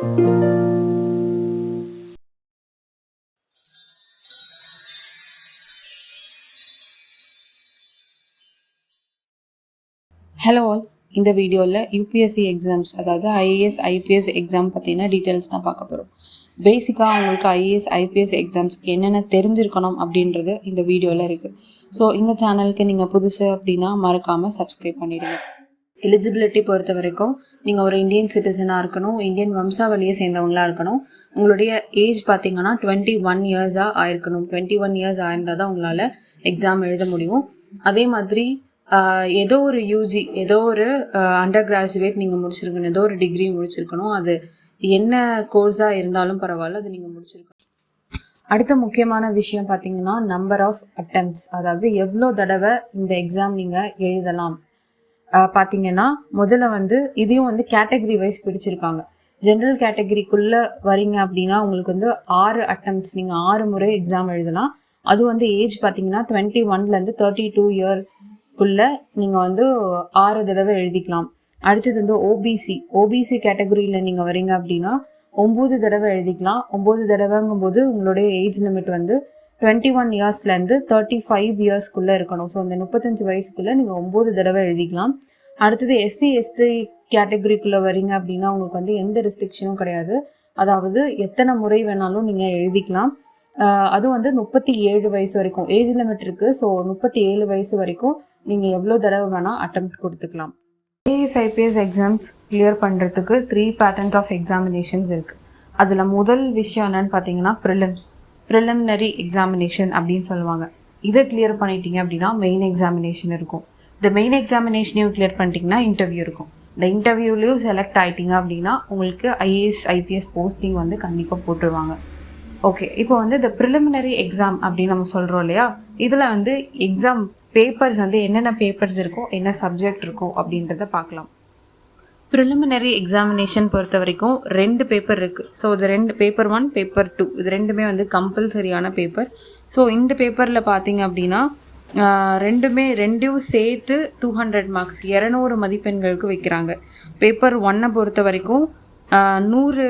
Hello all, இந்த வீடியோவில் UPSC exams, அதாவது ஐஏஎஸ் ஐபிஎஸ் எக்ஸாம் பற்றின டீட்டெயில்ஸ் தான் பார்க்க போகிறோம். பேசிக்காக உங்களுக்கு ஐஏஎஸ் ஐபிஎஸ் எக்ஸாம்ஸ்க்கு என்னென்ன தெரிஞ்சிருக்கணும் அப்படின்றது இந்த வீடியோவில் இருக்குது. ஸோ இந்த சேனலுக்கு நீங்கள் புதுசு அப்படின்னா மறக்காமல் சப்ஸ்கிரைப் பண்ணிவிடுங்க. எலிஜிபிலிட்டி பொறுத்த வரைக்கும் நீங்கள் ஒரு இந்தியன் சிட்டிசனாக இருக்கணும், இந்தியன் வம்சாவளியை சேர்ந்தவங்களாக இருக்கணும். உங்களுடைய ஏஜ் பார்த்தீங்கன்னா 21 இயர்ஸாக ஆயிருக்கணும். 21 இயர்ஸ் ஆயிருந்தால் தான் உங்களால் எக்ஸாம் எழுத முடியும். அதே மாதிரி ஏதோ ஒரு யூஜி, ஏதோ ஒரு அண்டர் கிராஜுவேட் நீங்கள் முடிச்சிருக்கணும், ஏதோ ஒரு டிகிரி முடிச்சிருக்கணும். அது என்ன கோர்ஸாக இருந்தாலும் பரவாயில்ல, அது நீங்கள் முடிச்சிருக்கணும். அடுத்த முக்கியமான விஷயம் பார்த்தீங்கன்னா நம்பர் ஆஃப் அட்டெம்ப்ட்ஸ், அதாவது எவ்வளோ தடவை இந்த எக்ஸாம் நீங்கள் எழுதலாம். பார்த்தீங்கன்னா முதல்ல இதையும் கேட்டகரி வைஸ் பிடிச்சிருக்காங்க. ஜென்ரல் கேட்டகரிக்குள்ளே வரீங்க அப்படின்னா உங்களுக்கு 6 அட்டெம்ப்ட்ஸ், நீங்கள் 6 முறை எக்ஸாம் எழுதலாம். அது ஏஜ் பார்த்தீங்கன்னா 21லேருந்து 32 இயர்க்குள்ளே நீங்கள் 6 தடவை எழுதிக்கலாம். அடுத்தது ஓபிசி கேட்டகரியில் நீங்கள் வரீங்க அப்படின்னா 9 தடவை எழுதிக்கலாம். 9 தடவைங்கும்போது உங்களுடைய ஏஜ் லிமிட் 21 இயர்ஸ்லேருந்து 35 இயர்ஸ்க்குள்ளே இருக்கணும். ஸோ அந்த 35 வயசுக்குள்ளே நீங்கள் 9 தடவை எழுதிக்கலாம். அடுத்தது SC/ST கேட்டகரிக்குள்ளே வரீங்க அப்படின்னா உங்களுக்கு எந்த ரெஸ்ட்ரிக்ஷனும் கிடையாது. அதாவது எத்தனை முறை வேணாலும் நீங்கள் எழுதிக்கலாம். அதுவும் 37 வயசு வரைக்கும் ஏஜ் லிமிட் இருக்குது. ஸோ 37 வயசு வரைக்கும் நீங்கள் எவ்வளோ தடவை வேணால் அட்டெம்ப்ட் கொடுத்துக்கலாம். ஐஏஎஸ் ஐபிஎஸ் எக்ஸாம்ஸ் கிளியர் பண்ணுறதுக்கு 3 பேட்டர்ன்ஸ் ஆஃப் எக்ஸாமினேஷன்ஸ் இருக்குது. அதில் முதல் விஷயம் என்னன்னு பார்த்தீங்கன்னா ப்ரிலிமினரி எக்ஸாமினேஷன் அப்படின்னு சொல்லுவாங்க. இதை கிளியர் பண்ணிட்டீங்க அப்படின்னா மெயின் எக்ஸாமினேஷன் இருக்கும். இந்த மெயின் எக்ஸாமினேஷனையும் கிளியர் பண்ணிட்டீங்கன்னா இன்டர்வியூ இருக்கும். இந்த இன்டர்வியூலையும் செலக்ட் ஆகிட்டீங்க அப்படின்னா உங்களுக்கு ஐஏஎஸ் ஐபிஎஸ் போஸ்டிங் கண்டிப்பாக போட்டுருவாங்க. ஓகே, இப்போ இந்த ப்ரிலிமினரி எக்ஸாம் அப்படின்னு நம்ம சொல்கிறோம் இல்லையா, இதில் எக்ஸாம் பேப்பர்ஸ் என்னென்ன பேப்பர்ஸ் இருக்கோ, என்ன சப்ஜெக்ட் இருக்கோ அப்படின்றத பார்க்கலாம். ப்ரிலிமினரி எக்ஸாமினேஷன் பொறுத்த வரைக்கும் 2 பேப்பர் இருக்குது. ஸோ இது 2 பேப்பர் 1 பேப்பர் 2 இது ரெண்டுமே கம்பல்சரியான பேப்பர். ஸோ இந்த பேப்பரில் பார்த்தீங்க அப்படின்னா ரெண்டையும் சேர்த்து 200 மார்க்ஸ் 200 மதிப்பெண்களுக்கு வைக்கிறாங்க. பேப்பர் 1 பொறுத்த வரைக்கும் 100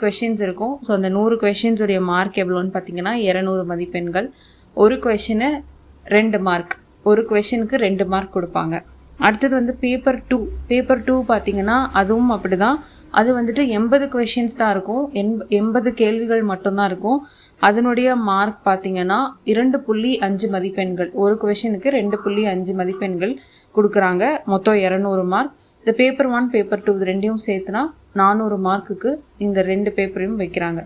கொஷின்ஸ் இருக்கும். ஸோ அந்த 100 கொஷின்ஸுடைய மார்க் எவ்வளோன்னு பார்த்தீங்கன்னா 200 மதிப்பெண்கள். ஒரு கொஷினு 2 மார்க், ஒரு கொஷினுக்கு 2 மார்க் கொடுப்பாங்க. அடுத்தது பேப்பர் 2 பார்த்தீங்கன்னா அதுவும் அப்படி தான். அது 80 கொஷின்ஸ் தான் இருக்கும், 80 கேள்விகள் மட்டும்தான் இருக்கும். அதனுடைய மார்க் பார்த்தீங்கன்னா 2.5 மதிப்பெண்கள். ஒரு கொஷினுக்கு 2.5 மதிப்பெண்கள் கொடுக்குறாங்க. மொத்தம் 200 மார்க். இந்த பேப்பர் 1 பேப்பர் 2 இது ரெண்டையும் சேர்த்துனா 400 மார்க்குக்கு இந்த 2 பேப்பரையும் வைக்கிறாங்க.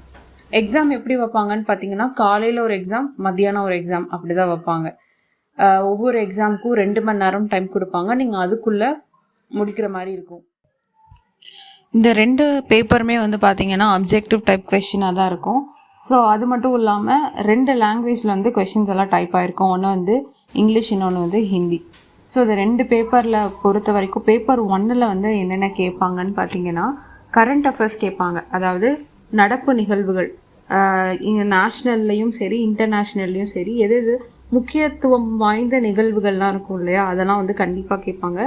எக்ஸாம் எப்படி வைப்பாங்கன்னு பார்த்தீங்கன்னா காலையில் ஒரு எக்ஸாம், மத்தியானம் ஒரு எக்ஸாம், அப்படி தான் வைப்பாங்க. ஒவ்வொரு எக்ஸாமுக்கும் 2 மணி நேரம் டைம் கொடுப்பாங்க. நீங்கள் அதுக்குள்ளே முடிக்கிற மாதிரி இருக்கும். இந்த 2 பேப்பருமே பார்த்தீங்கன்னா அப்ஜெக்டிவ் டைப் கொஷினாக தான் இருக்கும். ஸோ அது மட்டும் இல்லாமல் 2 லாங்குவேஜில் கொஷின்ஸ் எல்லாம் டைப் ஆகிருக்கும். ஒன்று இங்கிலீஷ், இன்னொன்று ஹிந்தி. ஸோ இந்த 2 பேப்பரில் பொறுத்த வரைக்கும் பேப்பர் 1ல் என்னென்ன கேட்பாங்கன்னு பார்த்தீங்கன்னா கரண்ட் அஃபேர்ஸ் கேட்பாங்க. அதாவது நடப்பு நிகழ்வுகள், நேஷ்னல்லையும் சரி இன்டர்நேஷ்னல்லையும் சரி எது முக்கியத்துவம் வாய்ந்த நிகழ்வுகள்லாம் இருக்கும் இல்லையா, அதெல்லாம் கண்டிப்பாக கேட்பாங்க.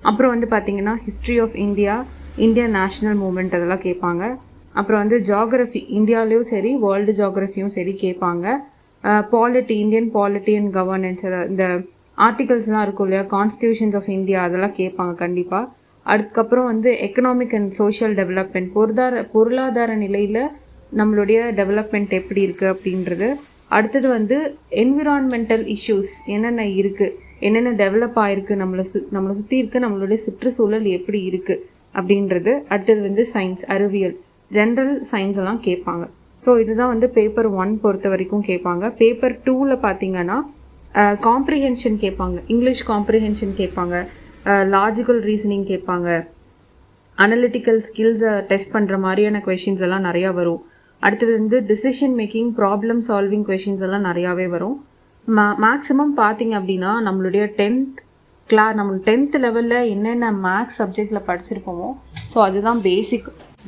அப்புறம் பார்த்தீங்கன்னா history of India, Indian national movement அதெல்லாம் கேட்பாங்க. அப்புறம் ஜியாகிரஃபி, இந்தியாவிலையும் சரி வேர்ல்டு ஜியாகிரஃபியும் சரி கேட்பாங்க. Polity, Indian polity and governance, இந்த ஆர்டிகல்ஸ்லாம் இருக்கும் இல்லையா, கான்ஸ்டியூஷன்ஸ் ஆஃப் இந்தியா அதெல்லாம் கேட்பாங்க கண்டிப்பாக. அதுக்கப்புறம் எக்கனாமிக் அண்ட் சோஷியல் டெவலப்மெண்ட், பொருளாதார நிலையில் நம்மளுடைய டெவலப்மெண்ட் எப்படி இருக்குது அப்படின்றது. அடுத்தது என்விரான்மெண்டல் இஷ்யூஸ் என்னென்ன இருக்குது, என்னென்ன டெவலப் ஆகிருக்கு, நம்மளை சுற்றி இருக்க நம்மளுடைய சுற்றுச்சூழல் எப்படி இருக்குது அப்படின்றது. அடுத்தது சயின்ஸ், அறிவியல், ஜென்ரல் சயின்ஸ் எல்லாம் கேட்பாங்க. ஸோ இதுதான் பேப்பர் 1 பொறுத்த வரைக்கும் கேட்பாங்க. பேப்பர் 2ல் பார்த்தீங்கன்னா காம்ப்ரிஹென்ஷன் கேட்பாங்க, இங்கிலீஷ் காம்ப்ரிஹென்ஷன் கேட்பாங்க, லாஜிக்கல் ரீசனிங் கேட்பாங்க, அனலிட்டிக்கல் ஸ்கில்ஸை டெஸ்ட் பண்ணுற மாதிரியான கொஷின்ஸ் எல்லாம் நிறையா வரும். அடுத்தது decision making, problem solving questions எல்லாம் நிறையாவே வரும். மேக்ஸிமம் பார்த்தீங்க அப்படின்னா நம்மளுடைய 10th லெவலில் என்னென்ன மேக்ஸ் சப்ஜெக்டில் படிச்சிருப்போமோ ஸோ அதுதான்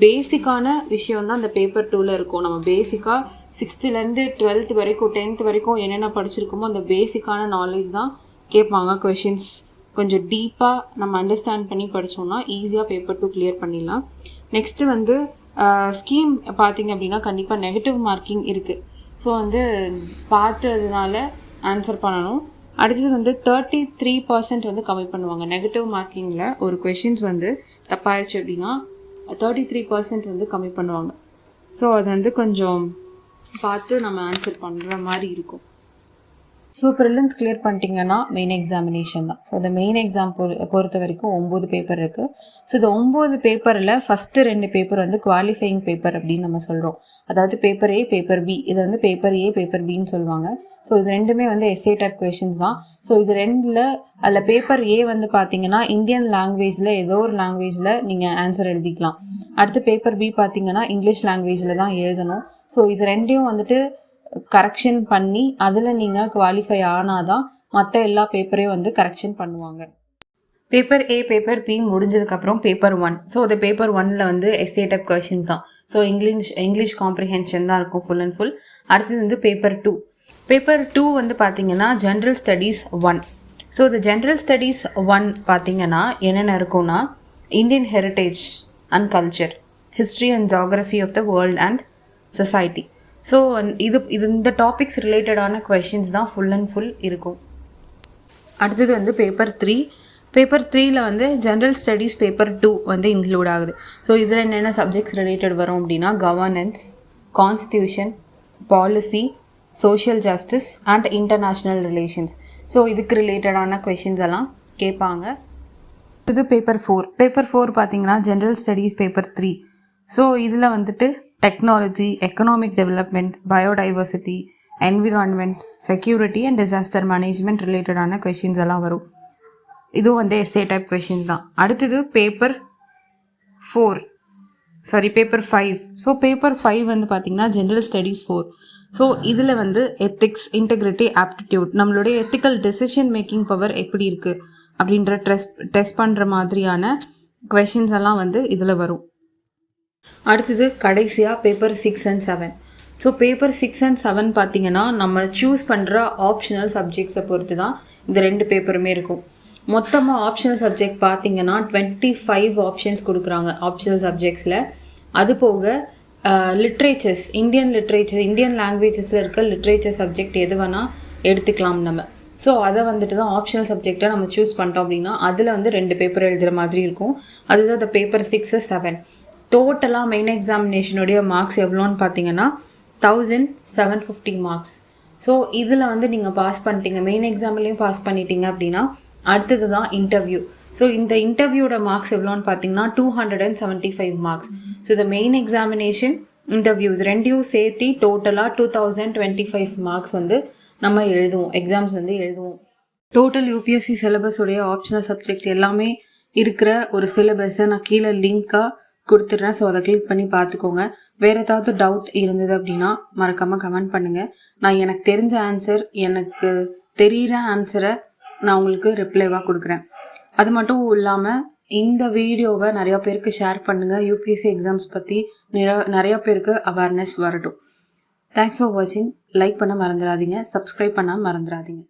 பேசிக்கான விஷயம் தான் அந்த பேப்பர் 2ல் இருக்கும். நம்ம பேசிக்காக 6th-லேருந்து 12th வரைக்கும் 10th வரைக்கும் என்னென்ன படிச்சிருக்கோமோ அந்த பேசிக்கான நாலேஜ் தான் கேட்பாங்க கொஷின்ஸ் கொஞ்சம் டீப்பாக நம்ம அண்டர்ஸ்டாண்ட் பண்ணி படித்தோம்னா ஈஸியாக பேப்பர் 2 கிளியர் பண்ணிடலாம். நெக்ஸ்ட்டு வந்து ஸ்கீம் பார்த்திங்க அப்படின்னா கண்டிப்பாக நெகட்டிவ் மார்க்கிங் இருக்குது. ஸோ வந்து பார்த்ததுனால ஆன்சர் பண்ணணும். அடுத்தது வந்து 33% வந்து கம்மி பண்ணுவாங்க. நெகட்டிவ் மார்க்கிங்கில் ஒரு கொஷின்ஸ் வந்து தப்பாயிடுச்சு அப்படின்னா 33% வந்து கம்மி பண்ணுவாங்க. ஸோ அது வந்து கொஞ்சம் பார்த்து நம்ம ஆன்சர் பண்ணுற மாதிரி இருக்கும். ஸோ ப்ரிலிம்ஸ் கிளியர் பண்ணிட்டீங்கன்னா மெயின் எக்ஸாமினேஷன் தான். ஸோ அந்த மெயின் எக்ஸாம் பொறுத்த வரைக்கும் 9 பேப்பர் இருக்குது. ஸோ இந்த 9 பேப்பரில் ஃபஸ்ட்டு 2 பேப்பர் வந்து குவாலிஃபையிங் பேப்பர் அப்படின்னு நம்ம சொல்கிறோம். அதாவது பேப்பர் ஏ, பேப்பர் பி. இதை வந்து பேப்பர் ஏ, பேப்பர் பின்னு சொல்லுவாங்க. ஸோ இது ரெண்டுமே வந்து எஸ்ஏ டைப் கொஷின்ஸ் தான். ஸோ இது ரெண்டில் அதில் பேப்பர் ஏ வந்து பார்த்தீங்கன்னா இந்தியன் லாங்குவேஜில் ஏதோ ஒரு லாங்குவேஜில் நீங்கள் ஆன்சர் எழுதிக்கலாம். அடுத்து பேப்பர் பி பார்த்தீங்கன்னா இங்கிலீஷ் லாங்குவேஜில் தான் எழுதணும். ஸோ இது ரெண்டையும் வந்துட்டு கரெக்ஷன் பண்ணி அதில் நீங்கள் குவாலிஃபை ஆனாதான் மற்ற எல்லா பேப்பரையும் வந்து கரெக்ஷன் பண்ணுவாங்க. பேப்பர் ஏ, பேப்பர் பி முடிஞ்சதுக்கப்புறம் பேப்பர் 1. ஸோ இந்த பேப்பர் 1ல் வந்து எஸ்ஏ டைப் கொஷின்ஸ் தான். ஸோ இங்கிலீஷ் காம்ப்ரிஹென்ஷன் தான் இருக்கும் ஃபுல் அண்ட் ஃபுல். அடுத்தது வந்து பேப்பர் 2. பேப்பர் 2 வந்து பார்த்தீங்கன்னா ஜென்ரல் ஸ்டடீஸ் 1. ஸோ இந்த ஜென்ரல் ஸ்டடீஸ் 1 பார்த்தீங்கன்னா என்னென்ன இருக்கும்னா Indian heritage and culture, history and geography of the world and society. So இது இந்த டாபிக்ஸ் ரிலேட்டடான கொஷின்ஸ் தான் ஃபுல் அண்ட் ஃபுல் இருக்கும். அடுத்தது வந்து பேப்பர் 3. பேப்பர் 3ல் வந்து ஜென்ரல் ஸ்டடீஸ் பேப்பர் 2 வந்து இன்க்ளூட் ஆகுது. ஸோ இதில் என்னென்ன சப்ஜெக்ட்ஸ் ரிலேட்டட் வரும் அப்படின்னா governance, constitution, policy, social justice and international relations. So இதுக்கு ரிலேட்டடான கொஷின்ஸ் எல்லாம் கேட்பாங்க. இது பேப்பர் 4. பேப்பர் 4 பார்த்தீங்கன்னா ஜென்ரல் ஸ்டடீஸ் பேப்பர் 3. ஸோ இதில் வந்துட்டு technology, economic development, biodiversity, environment, security and disaster management ரிலேட்டடான கொஷின்ஸ் எல்லாம் வரும். இதுவும் வந்து எஸ்ஏ டைப் கொஷின்ஸ் தான். அடுத்தது பேப்பர் 5. ஸோ பேப்பர் 5 வந்து பார்த்திங்கன்னா ஜென்ரல் ஸ்டடீஸ் 4. ஸோ இதில் வந்து எத்திக்ஸ், இன்டெகிரிட்டி, ஆப்டிடியூட், நம்மளுடைய எத்திக்கல் டெசிஷன் மேக்கிங் பவர் எப்படி இருக்குது அப்படின்ற டெஸ்ட் பண்ணுற மாதிரியான கொஷின்ஸ் எல்லாம் வந்து இதில் வரும். அடுத்தது கடைசியாக paper 6 and 7. So paper 6 and 7 பார்த்திங்கன்னா நம்ம சூஸ் பண்ணுற ஆப்ஷனல் சப்ஜெக்ட்ஸை பொறுத்து தான் இந்த 2 பேப்பருமே இருக்கும். மொத்தமாக ஆப்ஷனல் சப்ஜெக்ட் பார்த்திங்கன்னா 25 ஆப்ஷன்ஸ் கொடுக்குறாங்க ஆப்ஷனல் சப்ஜெக்ட்ஸில். அது போக லிட்ரேச்சர்ஸ், இந்தியன் லாங்குவேஜஸில் இருக்க லிட்ரேச்சர் சப்ஜெக்ட் எது வேணால் எடுத்துக்கலாம் நம்ம. ஸோ அதை வந்துட்டு தான் ஆப்ஷனல் சப்ஜெக்டாக நம்ம சூஸ் பண்ணிட்டோம் அப்படின்னா அதில் வந்து 2 பேப்பர் எழுதுகிற மாதிரி இருக்கும். அதுதான் இந்த பேப்பர் 6 and 7. டோட்டலாக மெயின் எக்ஸாமினேஷனுடைய மார்க்ஸ் எவ்வளோன்னு பார்த்தீங்கன்னா 1750 மார்க்ஸ். ஸோ இதில் வந்து நீங்கள் பாஸ் பண்ணிட்டீங்க, மெயின் எக்ஸாம்லேயும் பாஸ் பண்ணிட்டீங்க அப்படின்னா அடுத்தது தான் இன்டர்வியூ. ஸோ இந்த இன்டர்வியூட மார்க்ஸ் எவ்வளோன்னு பார்த்தீங்கன்னா 275 மார்க்ஸ். ஸோ இந்த மெயின் எக்ஸாமினேஷன், இன்டர்வியூ இது ரெண்டையும் சேர்த்து டோட்டலாக 2025 மார்க்ஸ் வந்து நம்ம எக்ஸாம்ஸ் வந்து எழுதுவோம். டோட்டல் யூபிஎஸ்சி சிலபஸ் உடைய ஆப்ஷனல் சப்ஜெக்ட் எல்லாமே இருக்கிற ஒரு சிலபஸை நான் கீழே லிங்காக கொடுத்துட்றேன். ஸோ அதை கிளிக் பண்ணி பார்த்துக்கோங்க. வேறு ஏதாவது டவுட் இருந்தது அப்படின்னா மறக்காமல் கமெண்ட் பண்ணுங்கள். நான் எனக்கு தெரிஞ்ச ஆன்சர், எனக்கு தெரிகிற ஆன்சரை நான் உங்களுக்கு ரிப்ளைவாக கொடுக்குறேன். அது மட்டும் இல்லாமல் இந்த வீடியோவை நிறையா பேருக்கு ஷேர் பண்ணுங்கள். யூபிஎஸ்சி எக்ஸாம்ஸ் பற்றி நிறையா பேருக்கு அவேர்னஸ் வரட்டும். தேங்க்ஸ் ஃபார் வாட்சிங். லைக் பண்ண மறந்துடாதீங்க, சப்ஸ்கிரைப் பண்ண மறந்துடாதீங்க.